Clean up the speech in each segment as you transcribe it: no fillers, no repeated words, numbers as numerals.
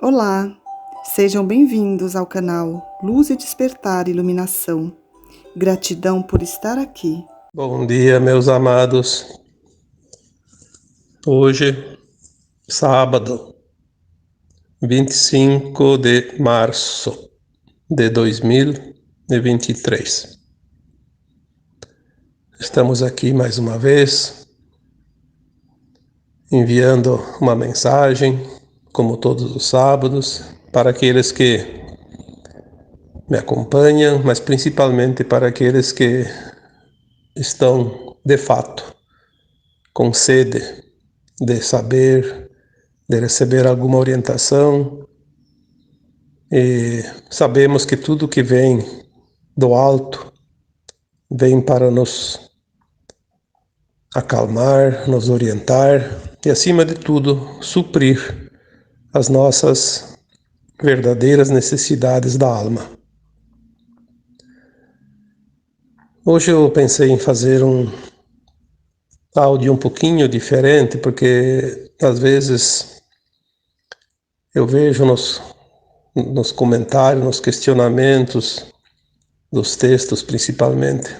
Olá, sejam bem-vindos ao canal Luz e Despertar Iluminação. Gratidão por estar aqui. Bom dia, meus amados. Hoje, sábado, 25 de março de 2023. Estamos aqui mais uma vez, enviando uma mensagem, como todos os sábados, para aqueles que me acompanham, mas principalmente para aqueles que estão, de fato, com sede de saber, de receber alguma orientação. E sabemos que tudo que vem do alto vem para nos acalmar, nos orientar e, acima de tudo, suprir as nossas verdadeiras necessidades da alma. Hoje eu pensei em fazer um áudio um pouquinho diferente, porque às vezes eu vejo nos comentários, nos questionamentos dos textos principalmente,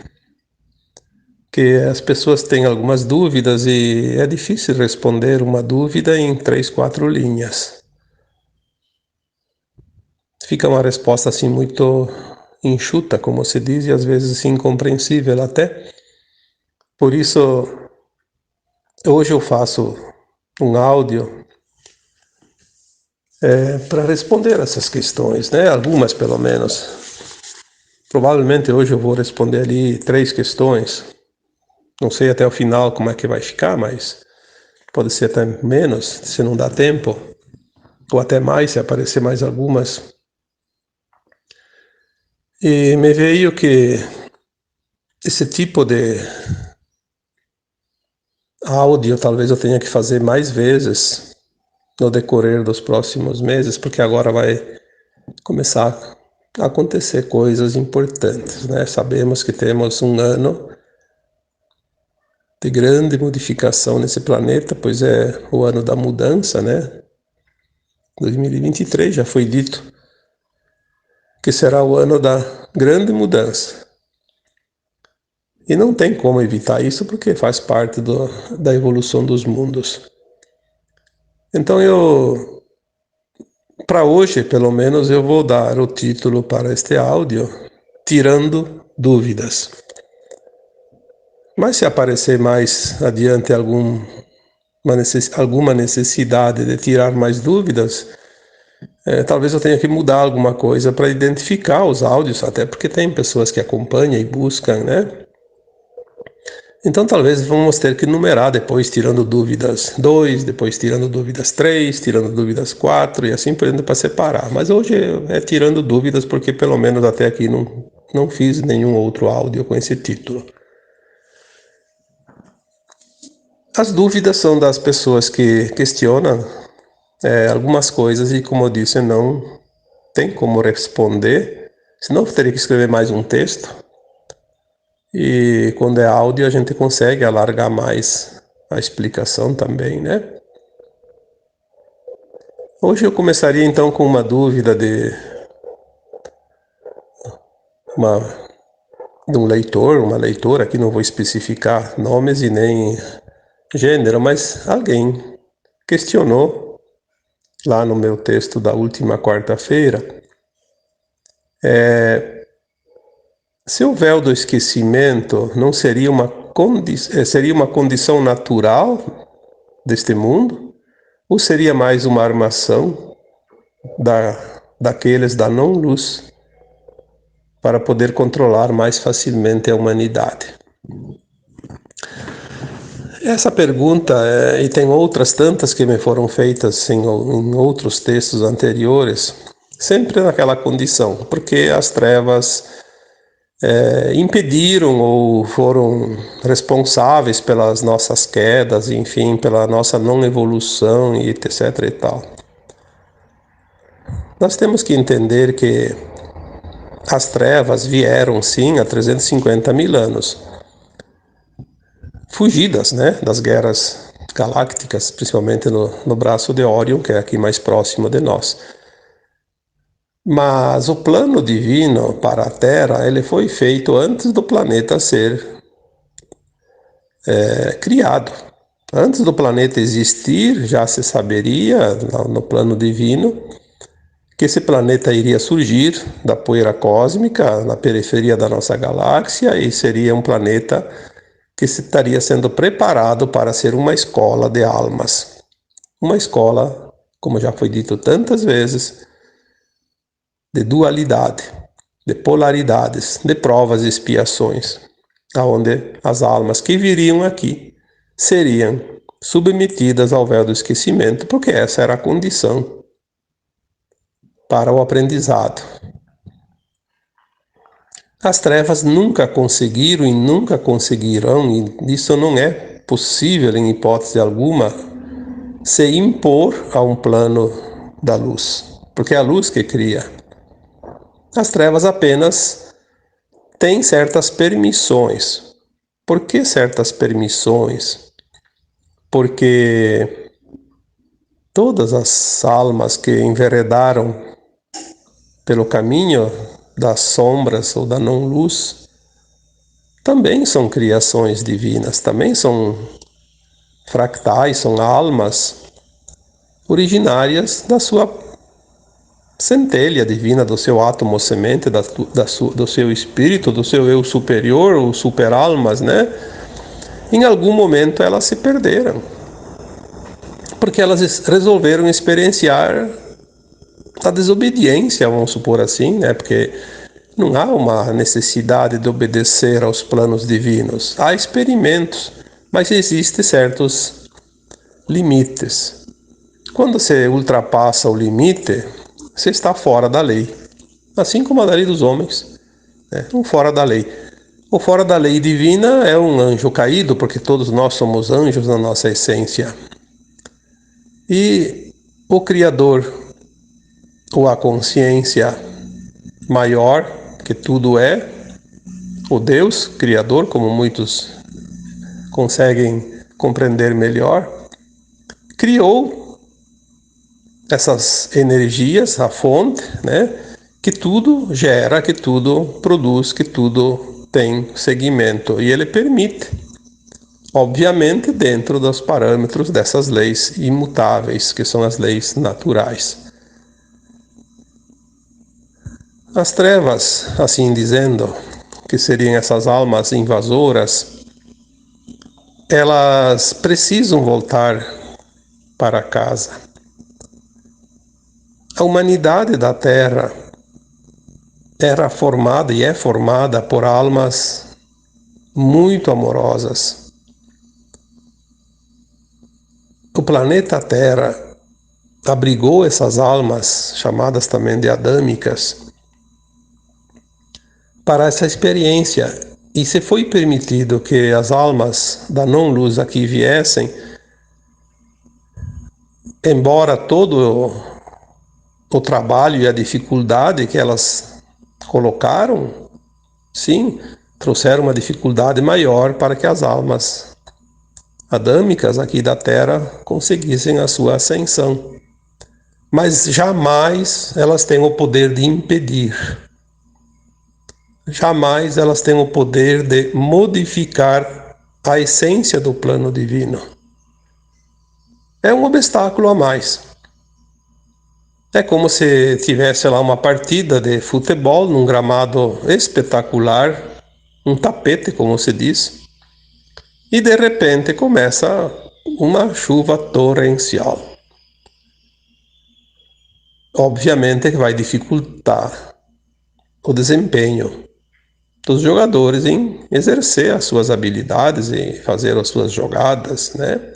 que as pessoas têm algumas dúvidas e é difícil responder uma dúvida em 3, 4 linhas. Fica uma resposta assim muito enxuta, como se diz, e às vezes incompreensível até. Por isso, hoje eu faço um áudio para responder essas questões, né? Algumas pelo menos. Provavelmente hoje eu vou responder ali 3 questões. Não sei até o final como é que vai ficar, mas pode ser até menos, se não dá tempo, ou até mais, se aparecer mais algumas. E me veio que esse tipo de áudio talvez eu tenha que fazer mais vezes no decorrer dos próximos meses, porque agora vai começar a acontecer coisas importantes, né? Sabemos que temos um ano de grande modificação nesse planeta, pois é o ano da mudança, né? 2023 já foi dito que será o ano da grande mudança. E não tem como evitar isso, porque faz parte da evolução dos mundos. Então para hoje, pelo menos, eu vou dar o título para este áudio, Tirando Dúvidas. Mas se aparecer mais adiante alguma necessidade de tirar mais dúvidas, talvez eu tenha que mudar alguma coisa para identificar os áudios, até porque tem pessoas que acompanham e buscam, né? Então talvez vamos ter que numerar depois, tirando dúvidas 2, depois tirando dúvidas 3, tirando dúvidas 4 e assim por diante para separar. Mas hoje é tirando dúvidas porque pelo menos até aqui não fiz nenhum outro áudio com esse título. As dúvidas são das pessoas que questionam algumas coisas e, como eu disse, não tem como responder, senão eu teria que escrever mais um texto. E quando é áudio a gente consegue alargar mais a explicação também, né? Hoje eu começaria então com uma dúvida de um leitor, uma leitora, aqui não vou especificar nomes e nem gênero, mas alguém questionou lá no meu texto da última quarta-feira se o véu do esquecimento não seria seria uma condição natural deste mundo, ou seria mais uma armação daqueles da não-luz para poder controlar mais facilmente a humanidade? Essa pergunta, e tem outras tantas que me foram feitas em outros textos anteriores, sempre naquela condição, porque as trevas impediram ou foram responsáveis pelas nossas quedas, enfim, pela nossa não evolução e etc e tal. Nós temos que entender que as trevas vieram sim há 350 mil anos, fugidas, né, das guerras galácticas, principalmente no braço de Órion, que é aqui mais próximo de nós. Mas o plano divino para a Terra, ele foi feito antes do planeta ser criado. Antes do planeta existir, já se saberia, no plano divino, que esse planeta iria surgir da poeira cósmica na periferia da nossa galáxia e seria um planeta que estaria sendo preparado para ser uma escola de almas. Uma escola, como já foi dito tantas vezes, de dualidade, de polaridades, de provas e expiações, onde as almas que viriam aqui seriam submetidas ao véu do esquecimento, porque essa era a condição para o aprendizado. As trevas nunca conseguiram e nunca conseguirão, e isso não é possível em hipótese alguma, se impor a um plano da luz, porque é a luz que cria. As trevas apenas têm certas permissões. Por que certas permissões? Porque todas as almas que enveredaram pelo caminho das sombras ou da não-luz também são criações divinas, também são fractais, são almas originárias da sua centelha divina, do seu átomo semente, do seu espírito, do seu eu superior, ou super-almas, né? Em algum momento elas se perderam, porque elas resolveram experienciar a desobediência, vamos supor assim, né? Porque não há uma necessidade de obedecer aos planos divinos. Há experimentos, mas existem certos limites. Quando você ultrapassa o limite, você está fora da lei. Assim como a lei dos homens, né? Fora da lei. O fora da lei divina é um anjo caído, porque todos nós somos anjos na nossa essência. E o Criador, ou a consciência maior, que tudo é, o Deus Criador, como muitos conseguem compreender melhor, criou essas energias, a fonte, né, que tudo gera, que tudo produz, que tudo tem segmento. E ele permite, obviamente, dentro dos parâmetros dessas leis imutáveis, que são as leis naturais. As trevas, assim dizendo, que seriam essas almas invasoras, elas precisam voltar para casa. A humanidade da Terra era formada e é formada por almas muito amorosas. O planeta Terra abrigou essas almas, chamadas também de adâmicas, para essa experiência. E se foi permitido que as almas da não-luz aqui viessem, embora todo o trabalho e a dificuldade que elas colocaram, sim, trouxeram uma dificuldade maior para que as almas adâmicas aqui da Terra conseguissem a sua ascensão. Mas jamais elas têm o poder de impedir. Jamais elas têm o poder de modificar a essência do plano divino. É um obstáculo a mais. É como se tivesse lá uma partida de futebol num gramado espetacular, um tapete, como se diz, e de repente começa uma chuva torrencial. Obviamente que vai dificultar o desempenho dos jogadores em exercer as suas habilidades e fazer as suas jogadas, né?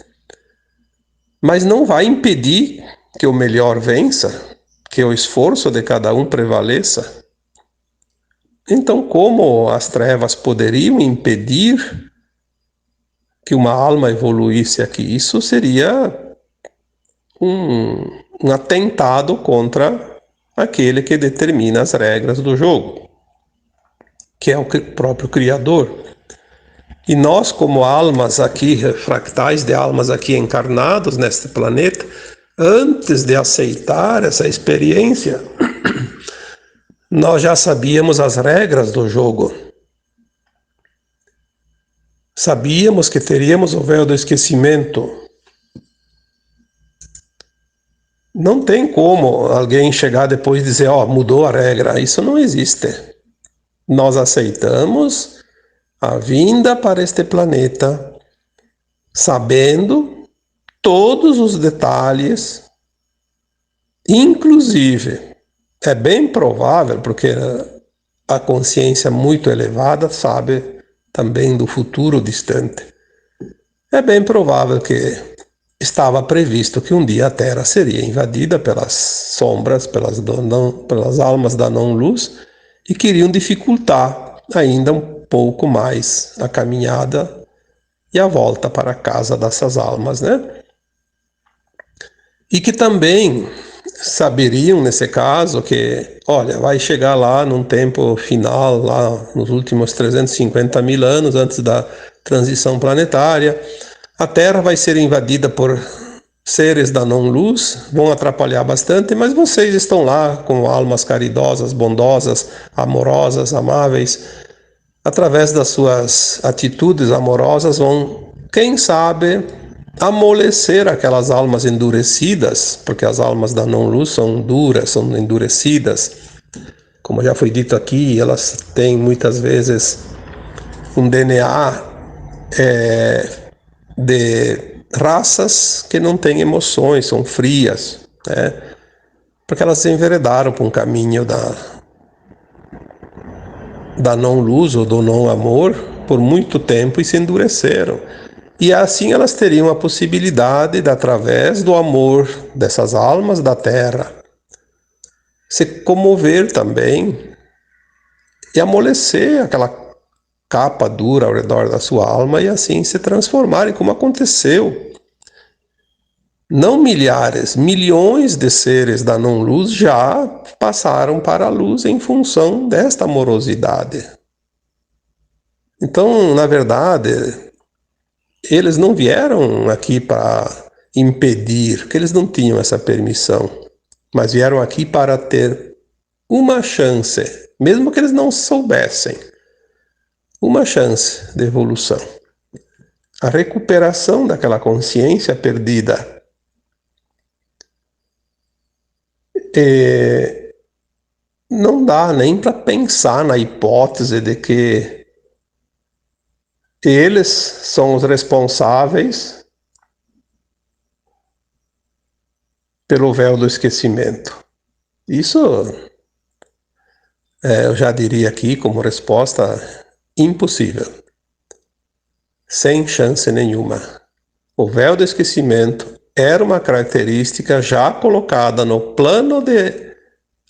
Mas não vai impedir que o melhor vença, que o esforço de cada um prevaleça. Então, como as trevas poderiam impedir que uma alma evoluísse aqui? Isso seria um atentado contra aquele que determina as regras do jogo, que é o próprio Criador. E nós, como almas aqui, fractais de almas aqui encarnados neste planeta, antes de aceitar essa experiência, nós já sabíamos as regras do jogo. Sabíamos que teríamos o véu do esquecimento. Não tem como alguém chegar depois e dizer, mudou a regra. Isso não existe. Nós aceitamos a vinda para este planeta, sabendo todos os detalhes, inclusive, é bem provável, porque a consciência muito elevada sabe também do futuro distante. É bem provável que estava previsto que um dia a Terra seria invadida pelas sombras, pelas almas da não-luz, e queriam dificultar ainda um pouco mais a caminhada e a volta para a casa dessas almas, né? E que também saberiam, nesse caso, que, vai chegar lá num tempo final, lá nos últimos 350 mil anos antes da transição planetária, a Terra vai ser invadida por seres da não-luz, vão atrapalhar bastante, mas vocês estão lá com almas caridosas, bondosas, amorosas, amáveis. Através das suas atitudes amorosas vão, quem sabe, amolecer aquelas almas endurecidas, porque as almas da não-luz são duras, são endurecidas. Como já foi dito aqui, elas têm muitas vezes um DNA de raças que não têm emoções, são frias, né? Porque elas se enveredaram por um caminho da não-luz ou do não-amor por muito tempo e se endureceram. E assim elas teriam a possibilidade de, através do amor dessas almas da Terra, se comover também e amolecer aquela capa dura ao redor da sua alma e assim se transformarem, como aconteceu. Não milhares, milhões de seres da não-luz já passaram para a luz em função desta amorosidade. Então, na verdade, eles não vieram aqui para impedir, porque eles não tinham essa permissão, mas vieram aqui para ter uma chance, mesmo que eles não soubessem, uma chance de evolução. A recuperação daquela consciência perdida. E não dá nem para pensar na hipótese de que eles são os responsáveis pelo véu do esquecimento. Isso, eu já diria aqui como resposta, impossível. Sem chance nenhuma. O véu do esquecimento era uma característica já colocada no plano de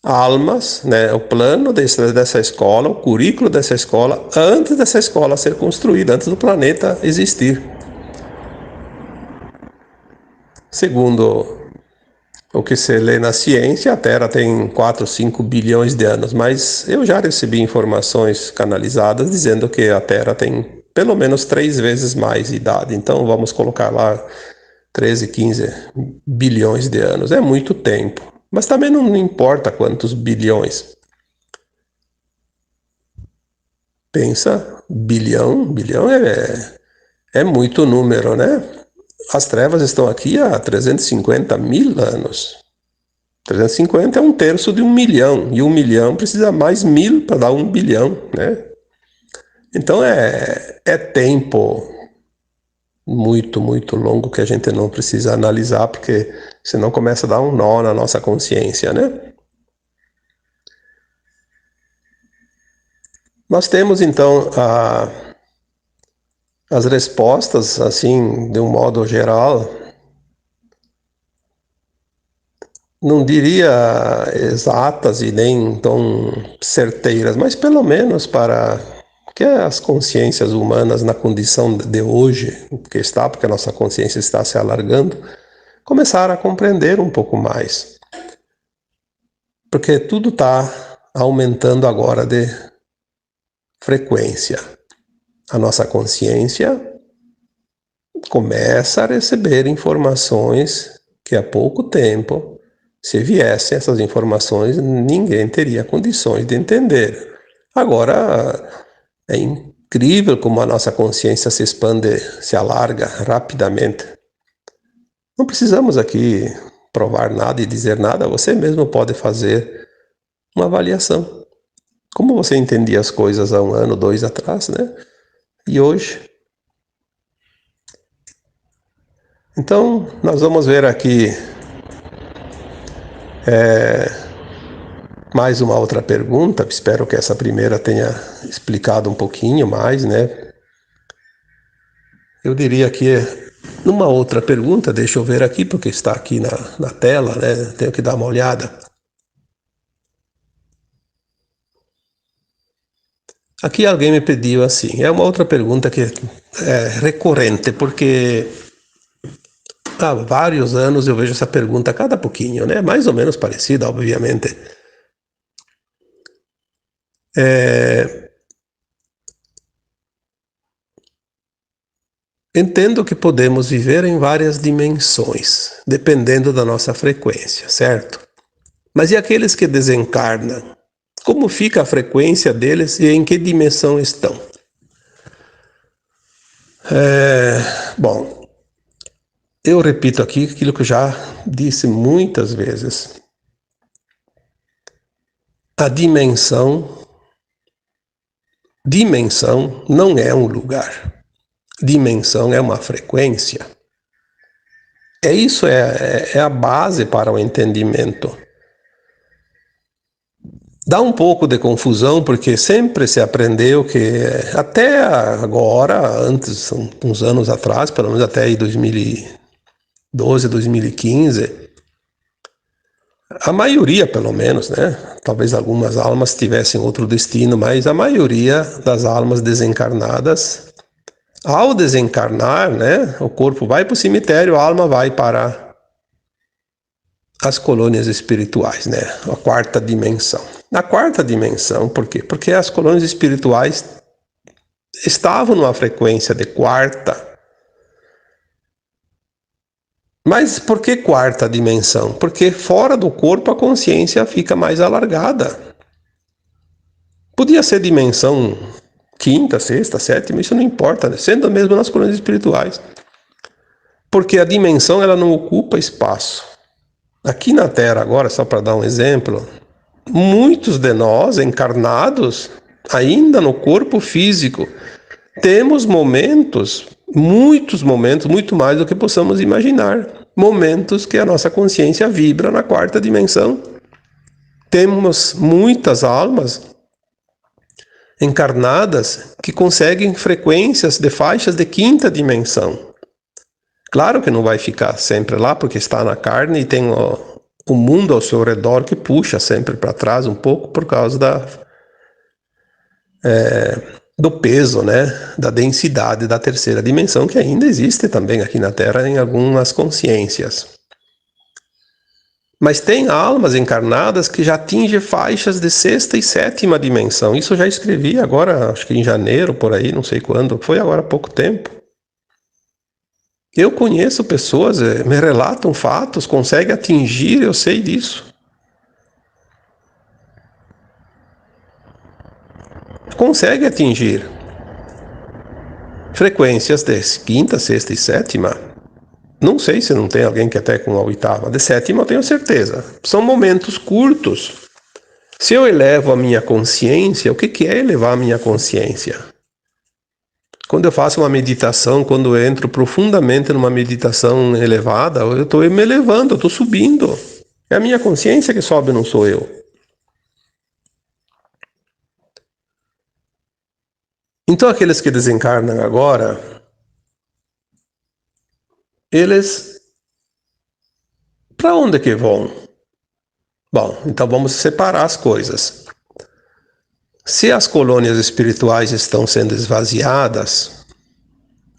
almas, né, o plano dessa escola, o currículo dessa escola, antes dessa escola ser construída, antes do planeta existir. Segundo o que se lê na ciência, a Terra tem 4, 5 bilhões de anos, mas eu já recebi informações canalizadas dizendo que a Terra tem pelo menos 3 vezes mais idade, então vamos colocar lá 13, 15 bilhões de anos. É muito tempo. Mas também não importa quantos bilhões. Pensa, bilhão é muito número, né? As trevas estão aqui há 350 mil anos. 350 é 1/3 de 1 milhão. E 1 milhão precisa mais 1000 para dar 1 bilhão, né? Então é tempo muito, muito longo que a gente não precisa analisar, porque senão começa a dar um nó na nossa consciência, né? Nós temos, então, as respostas, assim, de um modo geral, não diria exatas e nem tão certeiras, mas pelo menos para que as consciências humanas na condição de hoje, porque a nossa consciência está se alargando, começaram a compreender um pouco mais. Porque tudo está aumentando agora de frequência. a nossa consciência começa a receber informações que há pouco tempo, se viessem essas informações, ninguém teria condições de entender. Agora, é incrível como a nossa consciência se expande, se alarga rapidamente. Não precisamos aqui provar nada e dizer nada, você mesmo pode fazer uma avaliação. Como você entendia as coisas há 1 ano, 2 atrás, né? E hoje? Então, nós vamos ver aqui mais uma outra pergunta. Espero que essa primeira tenha explicado um pouquinho mais, né? Eu diria que numa outra pergunta, deixa eu ver aqui, porque está aqui na tela, né? Tenho que dar uma olhada. Aqui alguém me pediu assim, é uma outra pergunta que é recorrente, porque há vários anos eu vejo essa pergunta a cada pouquinho, né? Mais ou menos parecida, obviamente. Entendo que podemos viver em várias dimensões, dependendo da nossa frequência, certo? Mas e aqueles que desencarnam? Como fica a frequência deles e em que dimensão estão? Bom, eu repito aqui aquilo que eu já disse muitas vezes. A dimensão não é um lugar. Dimensão é uma frequência. Isso é a base para o entendimento. Dá um pouco de confusão, porque sempre se aprendeu que, até agora, antes, uns anos atrás, pelo menos até 2012, 2015, a maioria, pelo menos, né? Talvez algumas almas tivessem outro destino, mas a maioria das almas desencarnadas, ao desencarnar, né? O corpo vai para o cemitério, a alma vai para as colônias espirituais, né? A 4ª dimensão. Na 4ª dimensão, por quê? Porque as colônias espirituais estavam numa frequência de 4ª. Mas por que 4ª dimensão? Porque fora do corpo a consciência fica mais alargada. Podia ser dimensão 5ª, 6ª, 7ª, isso não importa, né? Sendo mesmo nas colônias espirituais. Porque a dimensão ela não ocupa espaço. Aqui na Terra agora, só para dar um exemplo, muitos de nós, encarnados, ainda no corpo físico, temos momentos, muitos momentos, muito mais do que possamos imaginar. Momentos que a nossa consciência vibra na 4ª dimensão. Temos muitas almas encarnadas que conseguem frequências de faixas de 5ª dimensão. Claro que não vai ficar sempre lá, porque está na carne e tem o mundo ao seu redor que puxa sempre para trás um pouco por causa do peso, né, da densidade da 3ª dimensão, que ainda existe também aqui na Terra em algumas consciências. Mas tem almas encarnadas que já atingem faixas de 6ª e 7ª dimensão. Isso eu já escrevi agora, acho que em janeiro, por aí, não sei quando, foi agora há pouco tempo. Eu conheço pessoas, me relatam fatos, conseguem atingir, eu sei disso. Consegue atingir frequências de 5ª, 6ª e 7ª. Não sei se não tem alguém que até com a 8ª. De 7ª eu tenho certeza. São momentos curtos. Se eu elevo a minha consciência, o que é elevar a minha consciência? Quando eu faço uma meditação, quando eu entro profundamente numa meditação elevada, eu estou me elevando, eu estou subindo. É a minha consciência que sobe, não sou eu. Então aqueles que desencarnam agora, eles para onde que vão? Bom, então vamos separar as coisas. Se as colônias espirituais estão sendo esvaziadas,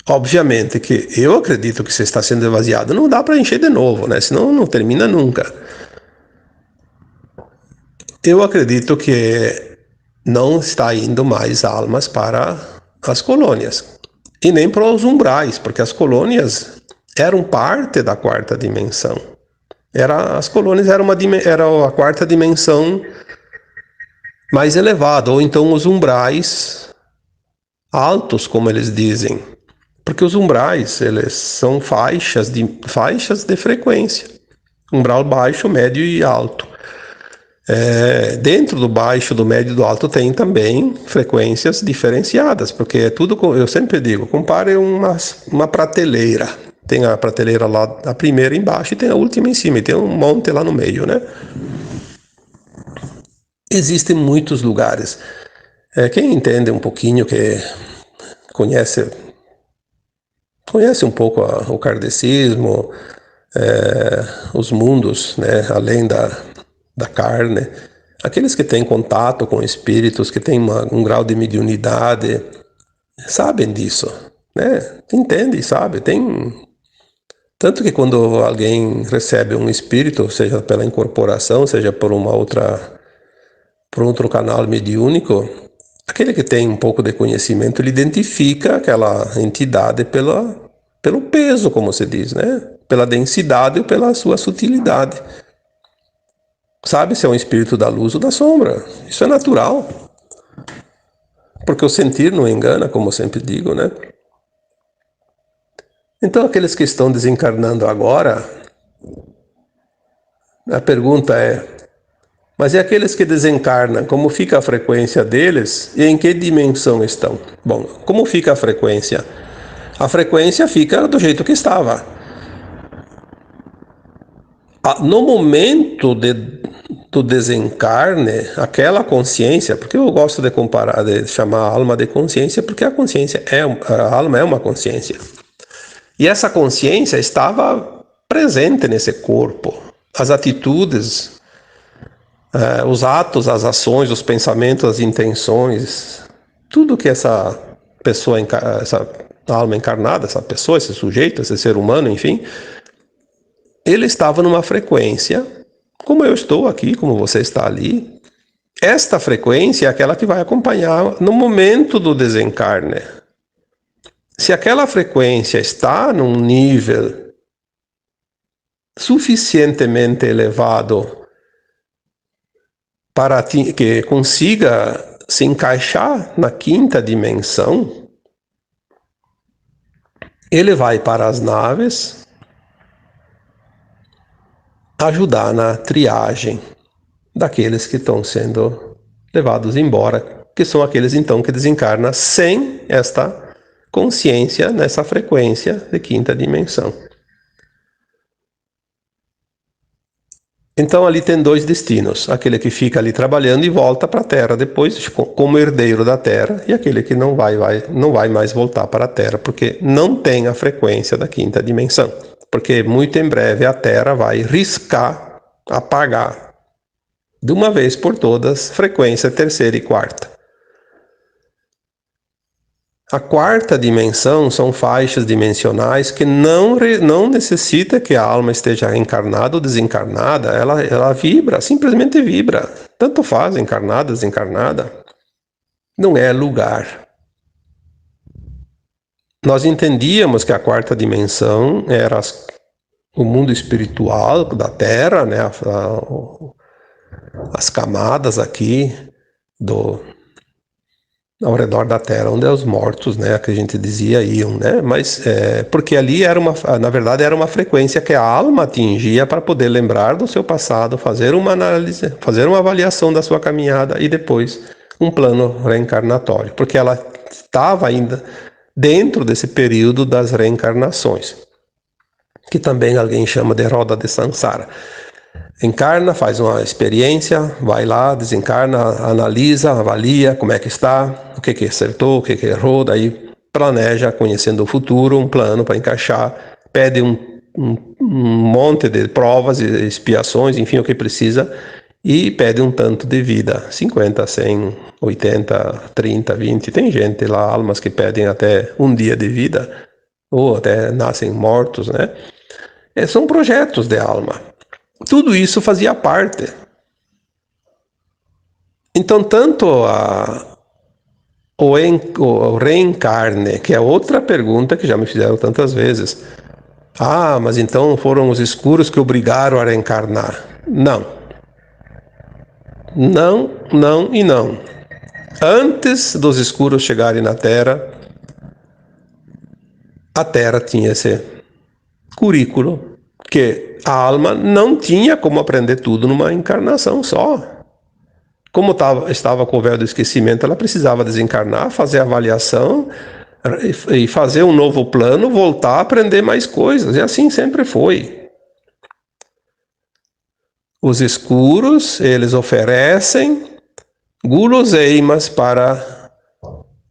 obviamente que eu acredito que se está sendo esvaziado, não dá para encher de novo, né? Senão não termina nunca. Eu acredito que não está indo mais almas para as colônias. E nem para os umbrais, porque as colônias eram parte da quarta dimensão. As colônias eram a quarta dimensão mais elevada, ou então os umbrais altos, como eles dizem. Porque os umbrais, eles são faixas de frequência. Umbral baixo, médio e alto. Dentro do baixo, do médio e do alto tem também frequências diferenciadas, porque é tudo, eu sempre digo, compare uma prateleira. Tem a prateleira lá, a primeira embaixo, e tem a última em cima, e tem um monte lá no meio, né? Existem muitos lugares. Quem entende um pouquinho, que conhece um pouco o kardecismo, os mundos, né, além da carne, aqueles que têm contato com espíritos, que têm um grau de mediunidade, sabem disso, né? Entende, sabe? Tanto que quando alguém recebe um espírito, seja pela incorporação, seja por outro canal mediúnico, aquele que tem um pouco de conhecimento, ele identifica aquela entidade pelo peso, como se diz, né? Pela densidade ou pela sua sutilidade. Sabe se é um espírito da luz ou da sombra. Isso é natural. Porque o sentir não engana, como eu sempre digo, né? Então, aqueles que estão desencarnando agora, a pergunta é: mas e aqueles que desencarnam, como fica a frequência deles e em que dimensão estão? Bom, como fica a frequência? A frequência fica do jeito que estava. No momento do desencarne, aquela consciência, porque eu gosto de chamar a alma de consciência, porque a alma é uma consciência. E essa consciência estava presente nesse corpo. As atitudes, os atos, as ações, os pensamentos, as intenções, tudo que essa pessoa, essa alma encarnada, essa pessoa, esse sujeito, esse ser humano, enfim, ele estava numa frequência, como eu estou aqui, como você está ali. Esta frequência é aquela que vai acompanhar no momento do desencarne. Se aquela frequência está num nível suficientemente elevado para que consiga se encaixar na quinta dimensão, ele vai para as naves ajudar na triagem daqueles que estão sendo levados embora, que são aqueles então que desencarnam sem esta consciência nessa frequência de quinta dimensão. Então ali tem dois destinos: aquele que fica ali trabalhando e volta para a Terra depois como herdeiro da Terra, e aquele que não vai mais voltar para a Terra porque não tem a frequência da quinta dimensão. Porque muito em breve a Terra vai riscar, apagar de uma vez por todas frequência terceira e quarta. A quarta dimensão são faixas dimensionais que não necessita que a alma esteja encarnada ou desencarnada, ela vibra, simplesmente vibra. Tanto faz, encarnada, desencarnada. Não é lugar. Nós entendíamos que a quarta dimensão era o mundo espiritual da Terra, né? As camadas aqui ao redor da Terra, onde os mortos, né, que a gente dizia, iam, né? Mas porque ali na verdade era uma frequência que a alma atingia para poder lembrar do seu passado, fazer uma análise, fazer uma avaliação da sua caminhada e depois um plano reencarnatório, porque ela estava ainda dentro desse período das reencarnações, que também alguém chama de roda de Sansara. Encarna, faz uma experiência, vai lá, desencarna, analisa, avalia como é que está, o que acertou, o que errou, daí planeja, conhecendo o futuro, um plano para encaixar, pede um monte de provas e expiações, enfim, o que precisa, e pede um tanto de vida, 50, 100, 80, 30, 20, tem gente lá, almas que pedem até um dia de vida, ou até nascem mortos, né? São projetos de alma. Tudo isso fazia parte. Então, tanto o reencarne, que é outra pergunta que já me fizeram tantas vezes. Ah, mas então foram os escuros que obrigaram a reencarnar. Não. Não, não e não. Antes dos escuros chegarem na Terra, a Terra tinha esse currículo que a alma não tinha como aprender tudo numa encarnação só. Como estava com o véu do esquecimento, ela precisava desencarnar, fazer a avaliação e fazer um novo plano, voltar a aprender mais coisas. E assim sempre foi. Os escuros, eles oferecem guloseimas para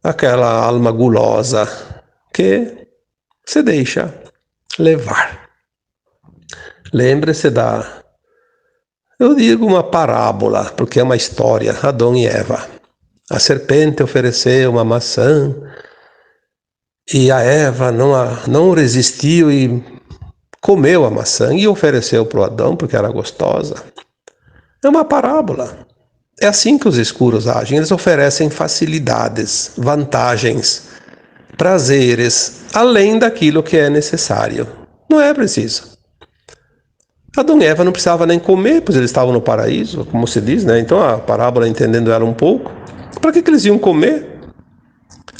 aquela alma gulosa que se deixa levar. Lembre-se eu digo uma parábola, porque é uma história, Adão e Eva. A serpente ofereceu uma maçã e a Eva não resistiu e comeu a maçã e ofereceu para o Adão porque era gostosa. É uma parábola. É assim que os escuros agem. Eles oferecem facilidades, vantagens, prazeres, além daquilo que é necessário. Não é preciso. Adão e Eva não precisavam nem comer, pois eles estavam no paraíso, como se diz, né? Então a parábola, entendendo ela um pouco, para que eles iam comer?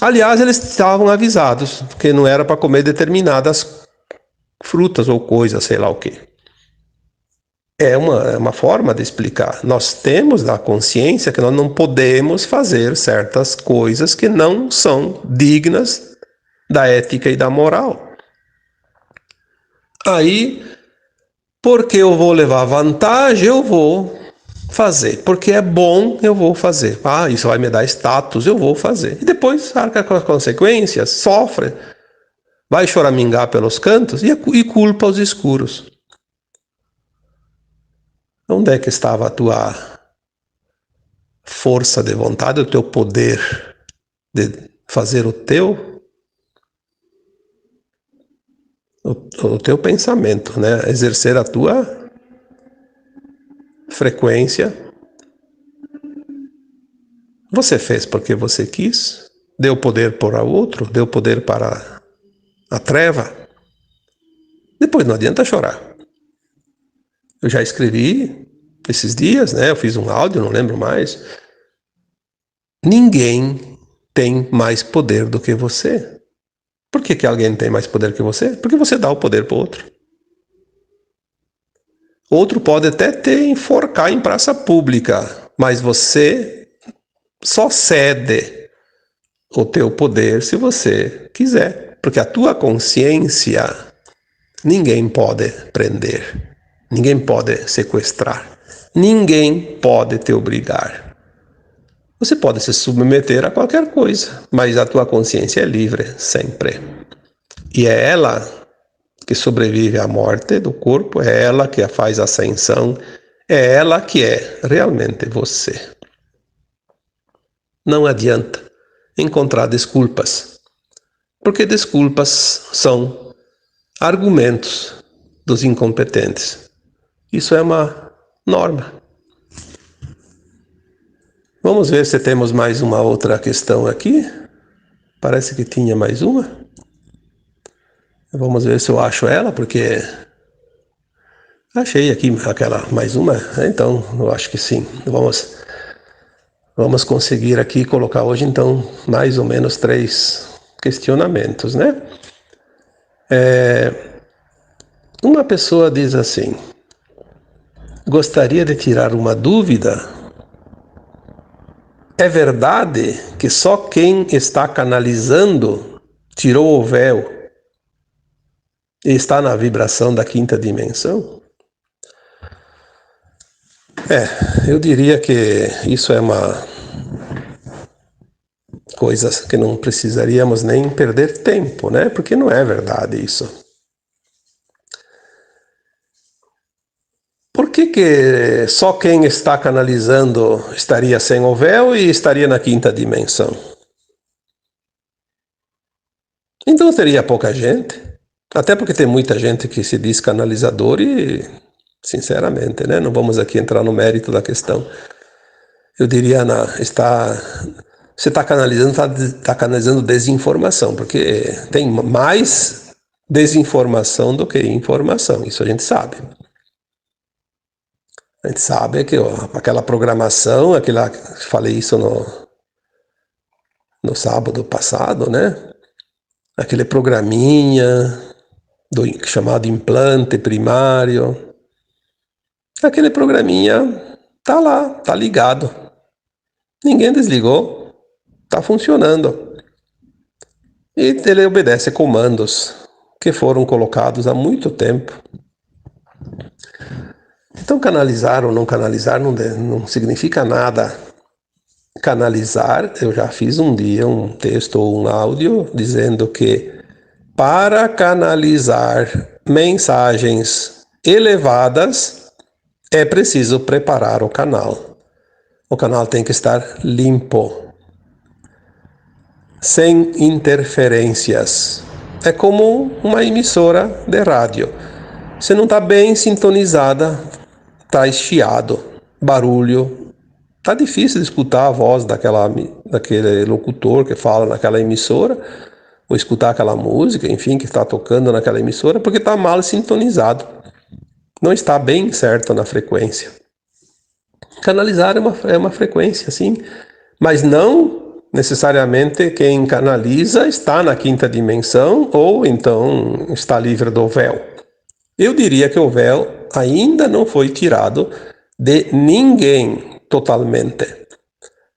Aliás, eles estavam avisados que não era para comer determinadas frutas ou coisas, sei lá o quê. É uma forma de explicar. Nós temos a consciência que nós não podemos fazer certas coisas que não são dignas da ética e da moral. Aí, porque eu vou levar vantagem, eu vou fazer. Porque é bom, eu vou fazer. Ah, isso vai me dar status, eu vou fazer. E depois arca com as consequências, sofre, vai choramingar pelos cantos e culpa os escuros. Onde é que estava a tua força de vontade, o teu poder de fazer o teu pensamento, né? Exercer a tua frequência. Você fez porque você quis, deu poder para o outro, deu poder para a treva. Depois não adianta chorar. Eu já escrevi esses dias, né? Eu fiz um áudio, não lembro mais. Ninguém tem mais poder do que você. Por que alguém tem mais poder que você? Porque você dá o poder para o outro. Outro pode até te enforcar em praça pública, mas você só cede o teu poder se você quiser. Porque a tua consciência ninguém pode prender, ninguém pode sequestrar, ninguém pode te obrigar. Você pode se submeter a qualquer coisa, mas a tua consciência é livre sempre. E é ela que sobrevive à morte do corpo, é ela que faz a ascensão, é ela que é realmente você. Não adianta encontrar desculpas, porque desculpas são argumentos dos incompetentes. Isso é uma norma. Vamos ver se temos mais uma outra questão aqui. Parece que tinha mais uma. Vamos ver se eu acho ela, porque achei aqui aquela mais uma. Então, eu acho que sim. Vamos conseguir aqui colocar hoje, então, mais ou menos 3 questionamentos, né? Uma pessoa diz assim: gostaria de tirar uma dúvida. É verdade que só quem está canalizando tirou o véu e está na vibração da 5ª dimensão? Eu diria que isso é uma coisa que não precisaríamos nem perder tempo, né? Porque não é verdade isso. Por que só quem está canalizando estaria sem o véu e estaria na 5ª dimensão? Então teria pouca gente. Até porque tem muita gente que se diz canalizador e, sinceramente, né, não vamos aqui entrar no mérito da questão. Eu diria, está você está canalizando, tá canalizando desinformação, porque tem mais desinformação do que informação, isso a gente sabe. A gente sabe que aquela programação, falei isso no sábado passado, né? Aquele programinha chamado implante primário, aquele programinha tá lá, tá ligado. Ninguém desligou. Está funcionando. E ele obedece comandos que foram colocados há muito tempo. Então, canalizar ou não canalizar não significa nada. Canalizar, eu já fiz um dia um texto ou um áudio dizendo que para canalizar mensagens elevadas é preciso preparar o canal. O canal tem que estar limpo, sem interferências. É como uma emissora de rádio. Se não está bem sintonizada, está chiado, barulho. Está difícil de escutar a voz daquele locutor que fala naquela emissora, ou escutar aquela música, enfim, que está tocando naquela emissora, porque está mal sintonizado. Não está bem certo na frequência. Canalizar é uma frequência, sim, mas não necessariamente quem canaliza está na quinta dimensão ou então está livre do véu. Eu diria que o véu ainda não foi tirado de ninguém totalmente.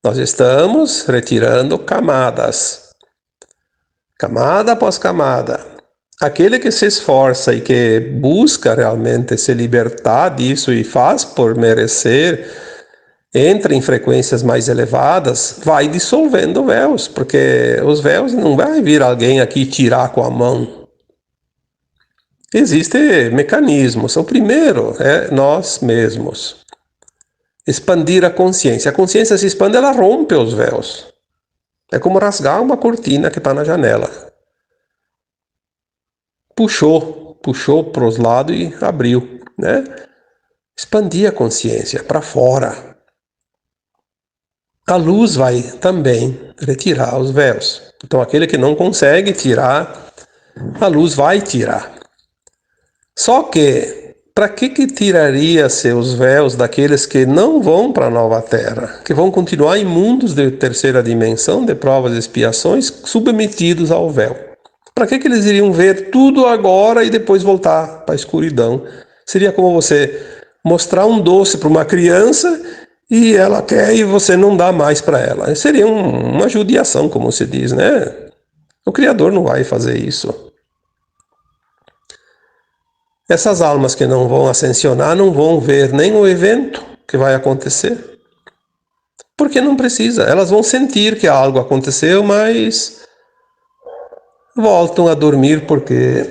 Nós estamos retirando camadas, camada após camada. Aquele que se esforça e que busca realmente se libertar disso e faz por merecer, entra em frequências mais elevadas, vai dissolvendo véus, porque os véus não vai vir alguém aqui tirar com a mão. Existem mecanismos. O primeiro é nós mesmos. Expandir a consciência. A consciência se expande, ela rompe os véus. É como rasgar uma cortina que está na janela. Puxou para os lados e abriu, né? Expandir a consciência para fora. A luz vai também retirar os véus. Então, aquele que não consegue tirar, a luz vai tirar. Só que, para que tiraria-se os véus daqueles que não vão para a nova terra, que vão continuar em mundos de terceira dimensão, de provas e expiações, submetidos ao véu? Para que eles iriam ver tudo agora e depois voltar para a escuridão? Seria como você mostrar um doce para uma criança e ela quer e você não dá mais para ela. Seria uma judiação, como se diz, né? O Criador não vai fazer isso. Essas almas que não vão ascensionar não vão ver nem o evento que vai acontecer. Porque não precisa. Elas vão sentir que algo aconteceu, mas voltam a dormir porque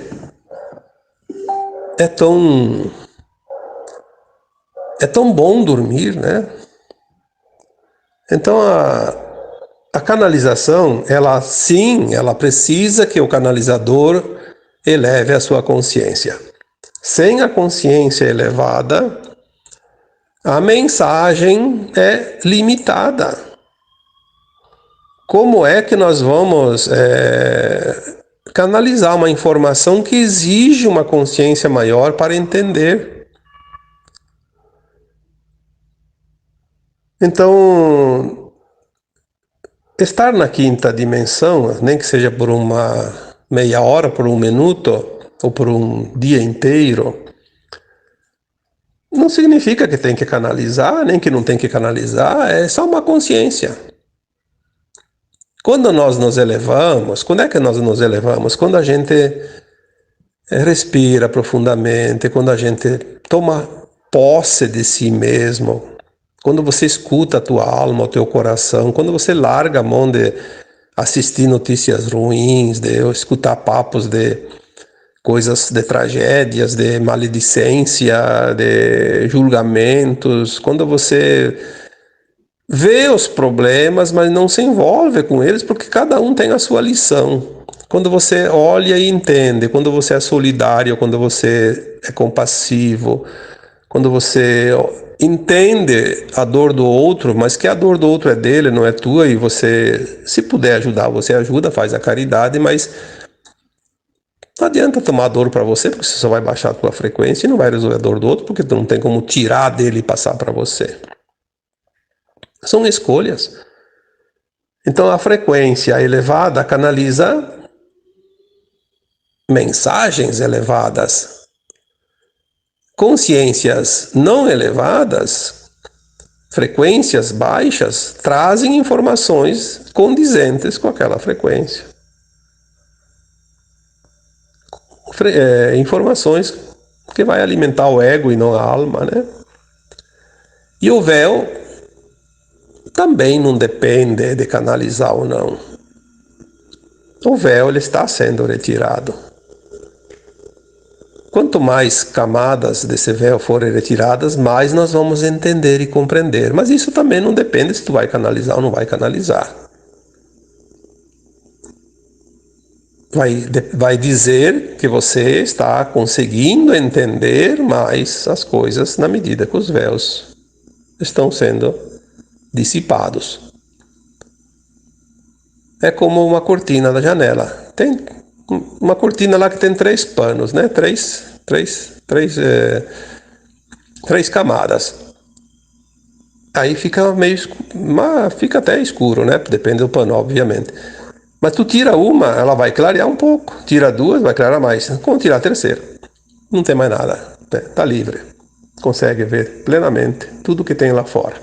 é tão bom dormir, né? Então a canalização, ela precisa que o canalizador eleve a sua consciência. Sem a consciência elevada, a mensagem é limitada. Como é que nós vamos canalizar uma informação que exige uma consciência maior para entender? Então, estar na quinta dimensão, nem que seja por uma meia hora, por um minuto, ou por um dia inteiro, não significa que tem que canalizar, nem que não tem que canalizar, é só uma consciência. Quando nós nos elevamos, quando é que nós nos elevamos? Quando a gente respira profundamente, quando a gente toma posse de si mesmo, quando você escuta a tua alma, o teu coração, quando você larga a mão de assistir notícias ruins, de escutar papos de coisas, de tragédias, de maledicência, de julgamentos, quando você vê os problemas, mas não se envolve com eles, porque cada um tem a sua lição. Quando você olha e entende, quando você é solidário, quando você é compassivo, quando você entende a dor do outro, mas que a dor do outro é dele, não é tua, e você, se puder ajudar, você ajuda, faz a caridade, mas não adianta tomar dor para você, porque você só vai baixar a tua frequência e não vai resolver a dor do outro, porque tu não tem como tirar dele e passar para você. São escolhas. Então a frequência elevada canaliza mensagens elevadas. Consciências não elevadas, frequências baixas, trazem informações condizentes com aquela frequência. Informações que vai alimentar o ego e não a alma, né? E o véu também não depende de canalizar ou não. O véu ele está sendo retirado. Quanto mais camadas desse véu forem retiradas, mais nós vamos entender e compreender. Mas isso também não depende se tu vai canalizar ou não vai canalizar. Vai dizer que você está conseguindo entender mais as coisas na medida que os véus estão sendo dissipados. É como uma cortina da janela. Tem uma cortina lá que tem 3 panos, né? Três camadas. Aí fica fica até escuro, né? Depende do pano, obviamente. Mas tu tira uma, ela vai clarear um pouco. Tira 2, vai clarear mais. Quando tirar a terceira, não tem mais nada. Tá livre. Consegue ver plenamente tudo que tem lá fora.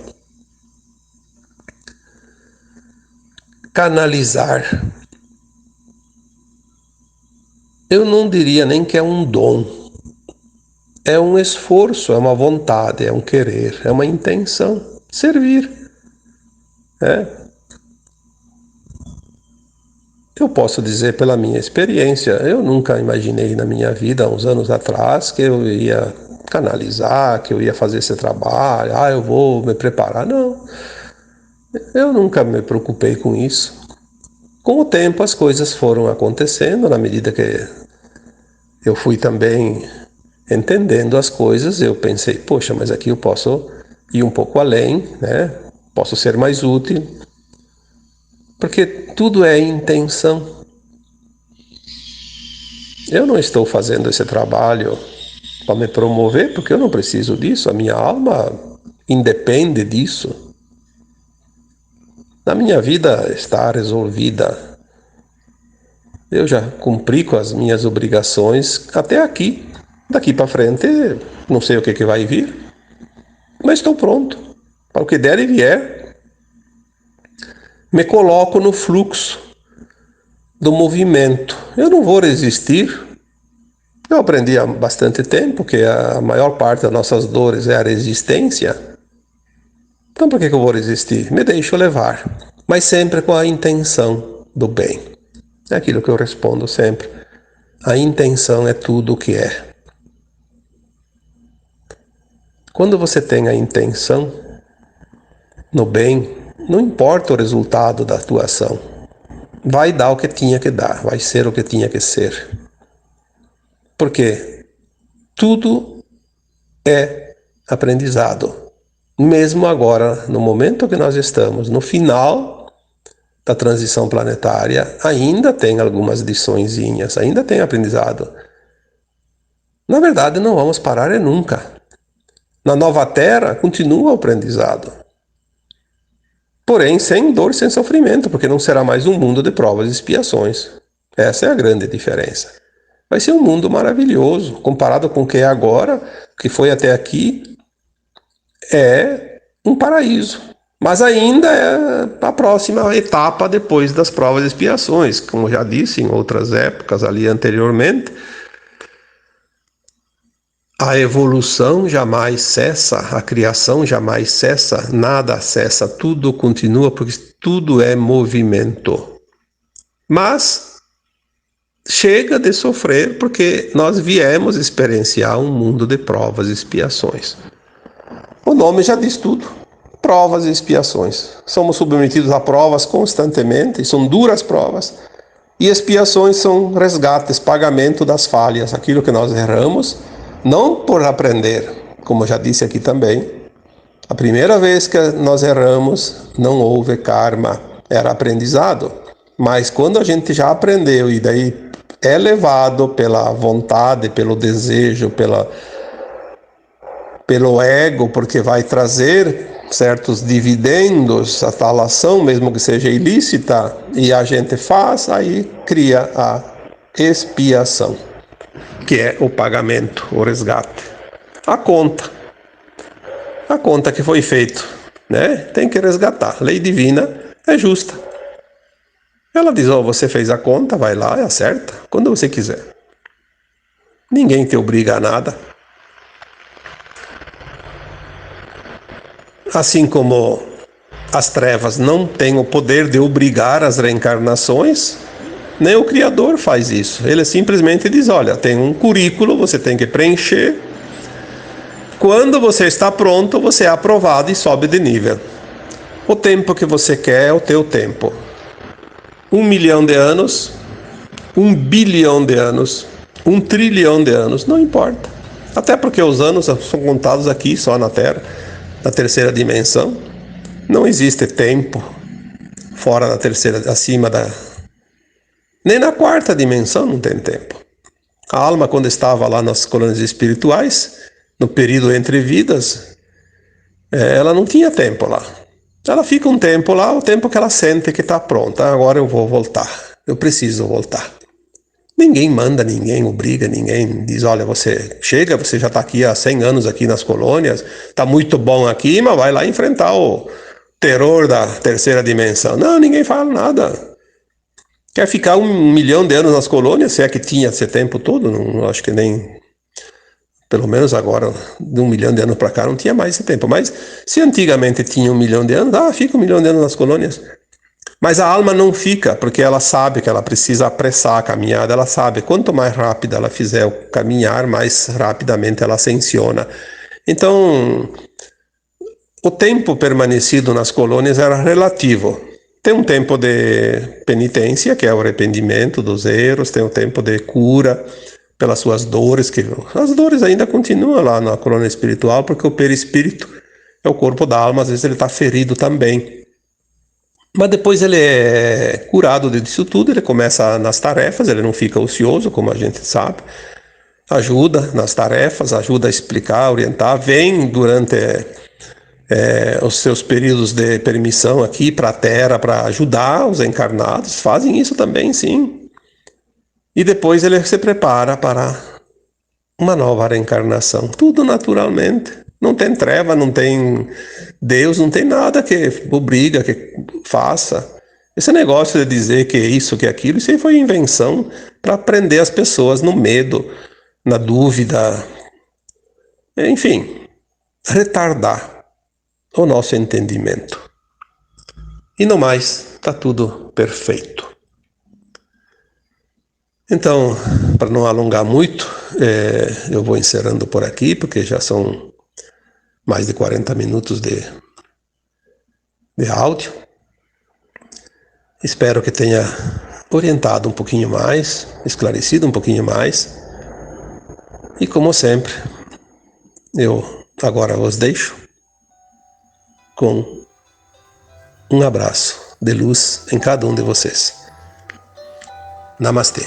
Canalizar. Eu não diria nem que é um dom. É um esforço, é uma vontade, é um querer, é uma intenção. Servir. Eu posso dizer pela minha experiência, eu nunca imaginei na minha vida, há uns anos atrás, que eu ia canalizar, que eu ia fazer esse trabalho, eu vou me preparar. Não, eu nunca me preocupei com isso. Com o tempo as coisas foram acontecendo, na medida que eu fui também entendendo as coisas, eu pensei, poxa, mas aqui eu posso ir um pouco além, né? Posso ser mais útil, porque tudo é intenção. Eu não estou fazendo esse trabalho para me promover, porque eu não preciso disso, a minha alma independe disso. A minha vida está resolvida. Eu já cumpri com as minhas obrigações até aqui. Daqui para frente, não sei o que vai vir, mas estou pronto para o que der e vier. Me coloco no fluxo do movimento. Eu não vou resistir. Eu aprendi há bastante tempo que a maior parte das nossas dores é a resistência. Então por que eu vou resistir? Me deixo levar, mas sempre com a intenção do bem. É aquilo que eu respondo sempre. A intenção é tudo o que é. Quando você tem a intenção no bem, não importa o resultado da tua ação. Vai dar o que tinha que dar, vai ser o que tinha que ser. Porque tudo é aprendizado. Mesmo agora, no momento que nós estamos, no final da transição planetária, ainda tem algumas liçõezinhas, ainda tem aprendizado. Na verdade, não vamos parar nunca. Na nova Terra, continua o aprendizado. Porém, sem dor, sem sofrimento, porque não será mais um mundo de provas e expiações. Essa é a grande diferença. Vai ser um mundo maravilhoso, comparado com o que é agora, que foi até aqui, é um paraíso. Mas ainda é a próxima etapa depois das provas e expiações. Como já disse em outras épocas ali anteriormente, a evolução jamais cessa, a criação jamais cessa, nada cessa, tudo continua, porque tudo é movimento. Mas chega de sofrer, porque nós viemos experienciar um mundo de provas e expiações. O nome já diz tudo, provas e expiações. Somos submetidos a provas constantemente, são duras provas, e expiações são resgates, pagamento das falhas, aquilo que nós erramos, não por aprender, como eu já disse aqui também, A primeira vez que nós erramos, não houve karma, era aprendizado. Mas quando a gente já aprendeu e daí é levado pela vontade, pelo desejo, pelo ego, porque vai trazer certos dividendos, a tal ação, mesmo que seja ilícita, e a gente faz, aí cria a expiação, que é o pagamento, o resgate. A conta que foi feito, né? Tem que resgatar. A lei divina é justa. Ela diz, você fez a conta, vai lá e acerta, quando você quiser. Ninguém te obriga a nada. Assim como as trevas não têm o poder de obrigar as reencarnações, nem o Criador faz isso. Ele simplesmente diz, olha, tem um currículo, você tem que preencher. Quando você está pronto, você é aprovado e sobe de nível. O tempo que você quer é o teu tempo. 1 milhão de anos, 1 bilhão de anos, 1 trilhão de anos, não importa. Até porque os anos são contados aqui, só na Terra, na terceira dimensão. Não existe tempo fora da terceira, acima da... Nem na quarta dimensão não tem tempo. A alma, quando estava lá nas colônias espirituais, no período entre vidas, ela não tinha tempo lá. Ela fica um tempo lá, o tempo que ela sente que está pronta. Agora eu vou voltar, eu preciso voltar. Ninguém manda, ninguém obriga, ninguém diz, olha, você chega, você já está aqui há 100 anos aqui nas colônias, está muito bom aqui, mas vai lá enfrentar o terror da terceira dimensão. Não, ninguém fala nada. Quer ficar 1 milhão de anos nas colônias, se é que tinha esse tempo todo? Não, acho que nem... Pelo menos agora, de 1 milhão de anos para cá, não tinha mais esse tempo. Mas se antigamente tinha 1 milhão de anos, fica 1 milhão de anos nas colônias. Mas a alma não fica, porque ela sabe que ela precisa apressar a caminhada, ela sabe, quanto mais rápida ela fizer o caminhar, mais rapidamente ela ascensiona. Então, o tempo permanecido nas colônias era relativo. Tem um tempo de penitência, que é o arrependimento dos erros, tem um tempo de cura pelas suas dores, que as dores ainda continuam lá na colônia espiritual, porque o perispírito é o corpo da alma, às vezes ele está ferido também. Mas depois ele é curado disso tudo, ele começa nas tarefas, ele não fica ocioso, como a gente sabe, ajuda nas tarefas, ajuda a explicar, orientar, vem durante os seus períodos de permissão aqui para a Terra, para ajudar os encarnados, fazem isso também, sim. E depois ele se prepara para uma nova reencarnação, tudo naturalmente. Não tem treva, não tem Deus, não tem nada que obriga, que faça. Esse negócio de dizer que é isso, que é aquilo, isso aí foi invenção para prender as pessoas no medo, na dúvida. Enfim, retardar o nosso entendimento. E no mais, está tudo perfeito. Então, para não alongar muito, eu vou encerrando por aqui, porque já são mais de 40 minutos de áudio. Espero que tenha orientado um pouquinho mais, esclarecido um pouquinho mais. E como sempre, eu agora os deixo com um abraço de luz em cada um de vocês. Namastê.